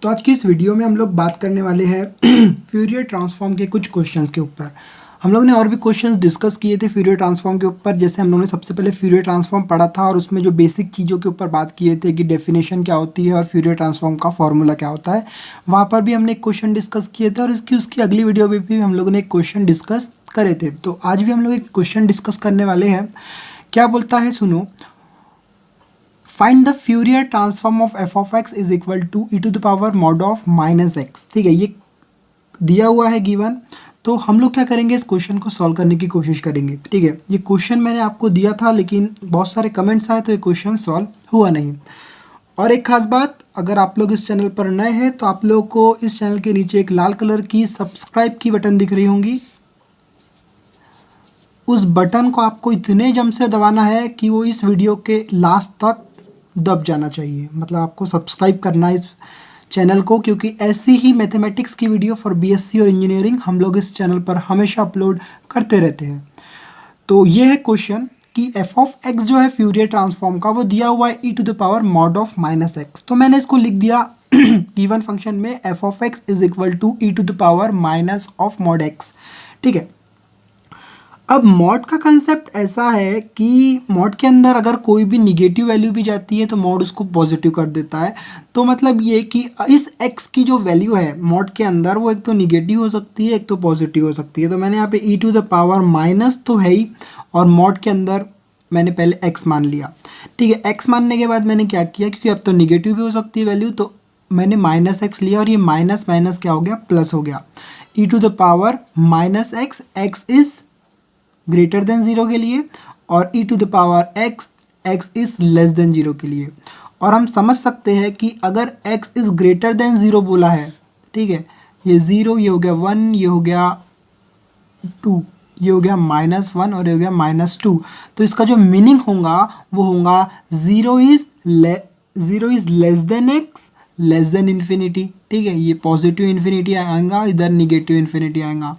तो आज की इस वीडियो में हम लोग बात करने वाले हैं फ्यूरियर ट्रांसफॉर्म के कुछ क्वेश्चंस के ऊपर। हम लोग ने और भी क्वेश्चंस डिस्कस किए थे फ्यूरियर ट्रांसफॉर्म के ऊपर। जैसे हम लोग ने सबसे पहले फ्यूरियर ट्रांसफॉर्म पढ़ा था और उसमें जो बेसिक चीज़ों के ऊपर बात किए थे कि डेफिनेशन क्या होती है और फ्यूरियर ट्रांसफॉर्म का फॉर्मूला क्या होता है। वहाँ पर भी हमने एक क्वेश्चन डिस्कस किए थे और उसकी अगली वीडियो में भी हम लोगों ने एक क्वेश्चन डिस्कस करे थे। तो आज भी हम लोग एक क्वेश्चन डिस्कस करने वाले हैं। क्या बोलता है सुनो, find the Fourier transform of f of x is equal to E to the power mod of minus x. ठीक है, ये दिया हुआ है गिवन। तो हम लोग क्या करेंगे, इस क्वेश्चन को सॉल्व करने की कोशिश करेंगे। ठीक है, ये क्वेश्चन मैंने आपको दिया था लेकिन बहुत सारे कमेंट्स आए तो ये क्वेश्चन सॉल्व हुआ नहीं। और एक खास बात, अगर आप लोग इस चैनल पर नए हैं तो आप लोगों को इस चैनल के नीचे एक लाल कलर की सब्सक्राइब की बटन दिख रही होंगी। उस बटन को आपको इतने जम से दबाना है कि वो इस वीडियो के लास्ट तक दब जाना चाहिए। मतलब आपको सब्सक्राइब करना है इस चैनल को, क्योंकि ऐसी ही मैथमेटिक्स की वीडियो फॉर बीएससी और इंजीनियरिंग हम लोग इस चैनल पर हमेशा अपलोड करते रहते हैं। तो ये है क्वेश्चन कि एफ ऑफ एक्स जो है फ्यूरियर ट्रांसफॉर्म का, वो दिया हुआ है E to the power mod of minus X. तो मैंने इसको लिख दिया गिवन फंक्शन में F of x is equal to E to the power minus of mod X. ठीक है, अब मॉड का कंसेप्ट ऐसा है कि मॉड के अंदर अगर कोई भी निगेटिव वैल्यू भी जाती है तो मॉड उसको पॉजिटिव कर देता है। तो मतलब ये कि इस x की जो वैल्यू है मॉड के अंदर, वो एक तो निगेटिव हो सकती है, एक तो पॉजिटिव हो सकती है। तो मैंने यहाँ पे ई टू द पावर माइनस तो है ही, और मॉड के अंदर मैंने पहले x मान लिया। ठीक है, x मानने के बाद मैंने क्या किया, क्योंकि अब तो निगेटिव भी हो सकती है वैल्यू, तो मैंने माइनस एक्स लिया और ये माइनस माइनस क्या हो गया, प्लस हो गया। E to the power minus X, X is greater than zero के लिए, और E to the power X, X is less than zero के लिए। और हम समझ सकते हैं कि अगर X is greater than zero बोला है, ठीक है, ये ज़ीरो, ये हो गया वन, ये हो गया टू, ये हो गया माइनस वन और ये हो गया माइनस टू। तो इसका जो मीनिंग होगा वो होगा zero is less than x, less than infinity. ठीक है, ये पॉजिटिव इन्फिनिटी आएगा, इधर निगेटिव इन्फिनिटी आएगा।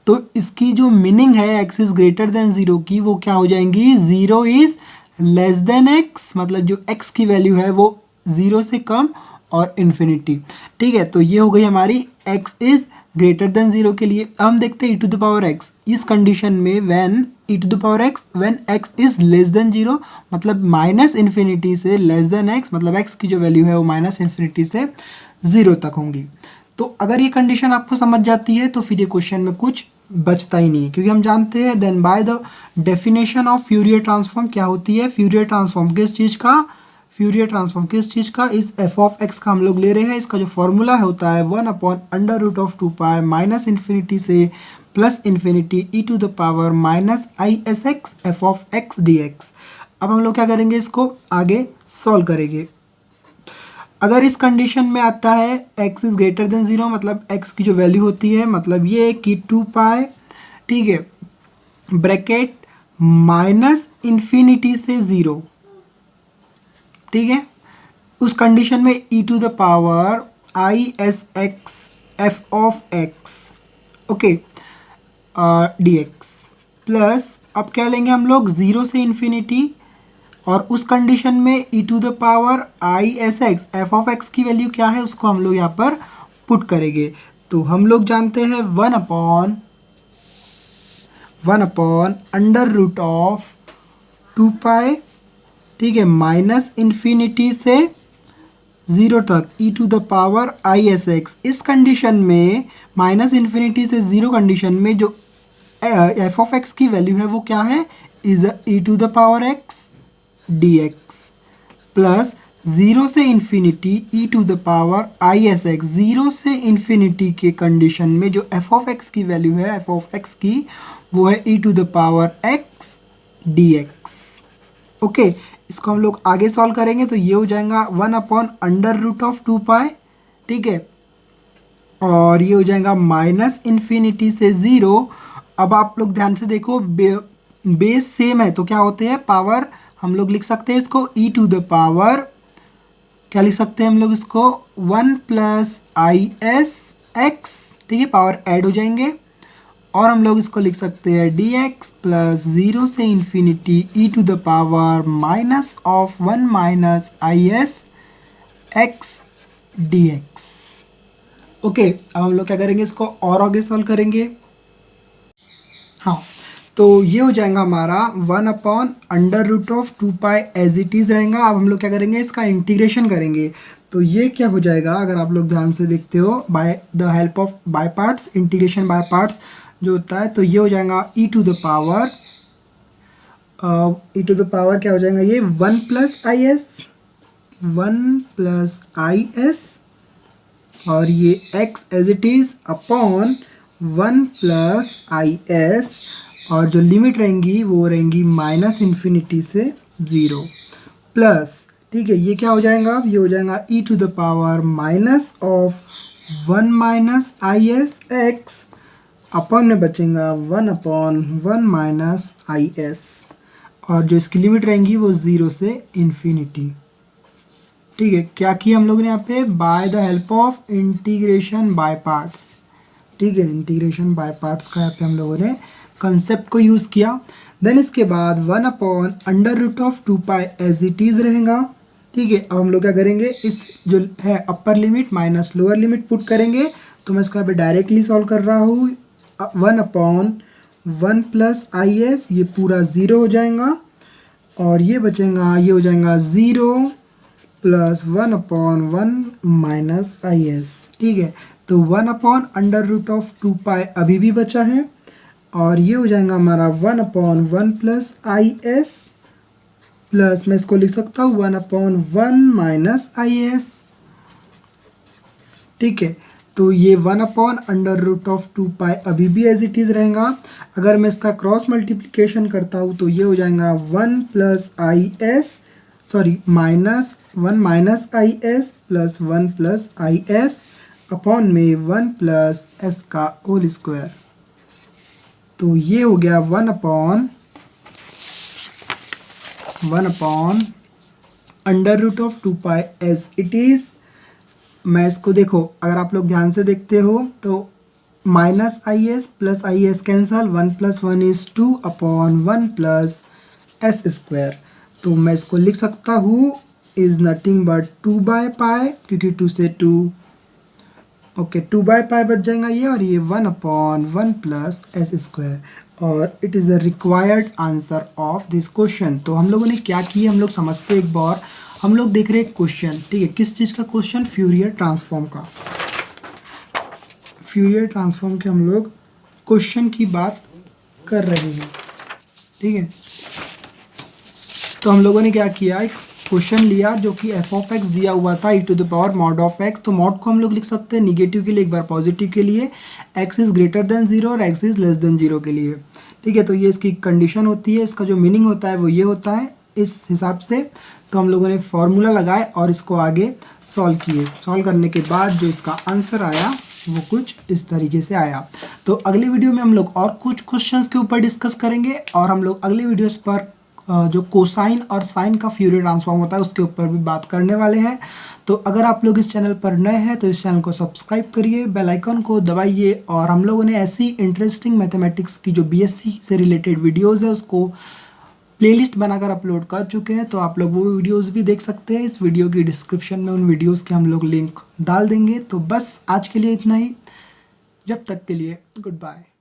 तो इसकी जो मीनिंग है x is greater than zero की, वो क्या हो जाएंगी, zero is less than x, मतलब जो एक्स की वैल्यू है वो ज़ीरो से कम, और इन्फिनिटी। ठीक है, तो ये हो गई हमारी x is greater than zero के लिए। अब हम देखते हैं e to the power x इस कंडीशन में, when e to the power x when x is less than zero, मतलब माइनस इन्फिनिटी से लेस देन एक्स, मतलब एक्स की जो वैल्यू है वो माइनस इन्फिनिटी से ज़ीरो तक होंगी। तो अगर ये कंडीशन आपको समझ जाती है तो फिर ये क्वेश्चन में कुछ बचता ही नहीं है, क्योंकि हम जानते हैं then by the definition of Fourier transform क्या होती है। फ्यूरियर ट्रांसफॉर्म किस चीज़ का, फ्यूरियर ट्रांसफॉर्म किस चीज़ का, इस एफ ऑफ एक्स का हम लोग ले रहे हैं। इसका जो फॉर्मूला होता है 1/√2π माइनस इन्फिनिटी से plus infinity E to the power minus i S x F of x D x. अब हम लोग क्या करेंगे, इसको आगे सॉल्व करेंगे। अगर इस कंडीशन में आता है x is greater than zero, मतलब x की जो वैल्यू होती है, मतलब ये कि 2π, ठीक है, ब्रैकेट माइनस इन्फिनिटी से ज़ीरो। ठीक है, उस कंडीशन में e to the power I S x F of x, okay, d x, plus अब क्या लेंगे हम लोग, ज़ीरो से इन्फिनिटी, और उस कंडीशन में E to the power I S x F of X की वैल्यू क्या है उसको हम लोग यहाँ पर पुट करेंगे। तो हम लोग जानते हैं 1/√2π, ठीक है, माइनस इन्फिनिटी से ज़ीरो तक E to the power I S X. इस कंडीशन में माइनस इन्फिनिटी से ज़ीरो कंडीशन में जो एफ ऑफ एक्स की वैल्यू है वो क्या है, is E to the power X D x, plus zero से infinity E to the power I S X. Zero से इन्फिनिटी के कंडीशन में जो एफ ऑफ एक्स की वैल्यू है एफ ऑफ एक्स की, वो है E to the power X D x. Okay, इसको हम लोग आगे सॉल्व करेंगे तो ये हो जाएगा 1/√2π, ठीक है, और ये हो जाएगा माइनस इन्फिनिटी से ज़ीरो। अब आप लोग ध्यान से देखो, बेस सेम है तो क्या होते हैं, पावर हम लोग लिख सकते हैं इसको ई टू द पावर, क्या लिख सकते हैं हम लोग इसको, 1 प्लस आई एस एक्स, ठीक है, पावर ऐड हो जाएंगे, और हम लोग इसको लिख सकते हैं डी एक्स प्लस ज़ीरो से infinity E to the power minus of 1 minus i S x D x. Okay, अब हम लोग क्या करेंगे, इसको और आगे सॉल्व करेंगे। हाँ, तो ये हो जाएगा हमारा 1/√2π एज इट इज़ रहेगा। अब हम लोग क्या करेंगे, इसका इंटीग्रेशन करेंगे। तो ये क्या हो जाएगा, अगर आप लोग ध्यान से देखते हो, by the help of by parts, integration by parts जो होता है, तो ये हो जाएगा e टू द पावर क्या हो जाएगा, ये 1 + is और ये x as it is upon 1 + is, और जो लिमिट रहेंगी वो रहेंगी -∞ से 0 प्लस, ठीक है, ये क्या हो जाएगा, ये हो जाएगा e to the power minus of 1 - is x upon में बचेगा 1/1 - is, और जो इसकी लिमिट रहेंगी वो 0 से ∞। ठीक है, क्या किया हम लोगों ने यहाँ पे, by the help of integration by parts. ठीक है, इंटीग्रेशन बाय पार्ट्स का यहाँ पे हम लोगों ने कंसेप्ट को यूज़ किया। देन इसके बाद 1/√2π एज इट इज़ रहेगा। ठीक है, अब हम लोग क्या करेंगे, इस जो है upper limit minus lower limit put करेंगे। तो मैं इसको यहाँ पे डायरेक्टली सॉल्व कर रहा हूँ। 1/1 + is, ये पूरा 0 हो जाएगा, और ये बचेगा, ये हो जाएगा 0 + 1/1 - is। ठीक है, तो 1/√2π अभी भी बचा है, और ये हो जाएगा हमारा 1/1 + is प्लस, मैं इसको लिख सकता हूँ 1/1 - is। ठीक है, तो ये 1/√2π अभी भी एज इट इज़ रहेगा। अगर मैं इसका क्रॉस मल्टीप्लिकेशन करता हूँ तो ये हो जाएगा 1 + is, sorry -1 - is plus 1 + is upon में 1 + s का होल स्क्वायर। तो ये हो गया 1/√2π एज इट इज़। मैं इसको देखो, अगर आप लोग ध्यान से देखते हो तो -is + is cancel, 1 + 1 = 2 upon 1 + s²। तो मैं इसको लिख सकता हूँ इज़ नथिंग बट 2/π, क्योंकि 2 से 2, ओके, 2/π बच जाएगा ये, और ये 1/1 + s², और it is the required answer of this question. तो हम लोगों ने क्या किया, हम लोग समझते हैं एक बार। हम लोग देख रहे हैं क्वेश्चन, ठीक है, किस चीज़ का क्वेश्चन, फ्यूरियर ट्रांसफॉर्म का। फ्यूरियर ट्रांसफॉर्म के हम लोग क्वेश्चन की बात कर रहे हैं। ठीक है, तो हम लोगों ने क्या किया, एक क्वेश्चन लिया जो कि f(x) दिया हुआ था e to the power mod of x। तो mod को हम लोग लिख सकते हैं निगेटिव के लिए, एक बार पॉजिटिव के लिए, x इज़ ग्रेटर देन 0 और x इज़ लेस देन 0 के लिए। ठीक है, तो ये इसकी कंडीशन होती है, इसका जो मीनिंग होता है वो ये होता है इस हिसाब से। तो हम लोगों ने फॉर्मूला लगाए और इसको आगे सॉल्व किए। सॉल्व करने के बाद जो इसका आंसर आया वो कुछ इस तरीके से आया। तो अगली वीडियो में हम लोग और कुछ क्वेश्चंस के ऊपर डिस्कस करेंगे, और हम लोग अगली वीडियोस पर जो कोसाइन और साइन का फ्यूरियर ट्रांसफॉर्म होता है उसके ऊपर भी बात करने वाले हैं। तो अगर आप लोग इस चैनल पर नए हैं तो इस चैनल को सब्सक्राइब करिए, बेल आइकन को दबाइए, और हम लोगों ने ऐसी इंटरेस्टिंग मैथमेटिक्स की जो बीएससी से रिलेटेड वीडियोस है उसको प्लेलिस्ट बनाकर अपलोड कर चुके हैं। तो आप लोग वो वीडियोस भी देख सकते हैं। इस वीडियो की डिस्क्रिप्शन में उन वीडियोस के हम लोग लिंक डाल देंगे। तो बस आज के लिए इतना ही, जब तक के लिए गुड बाय।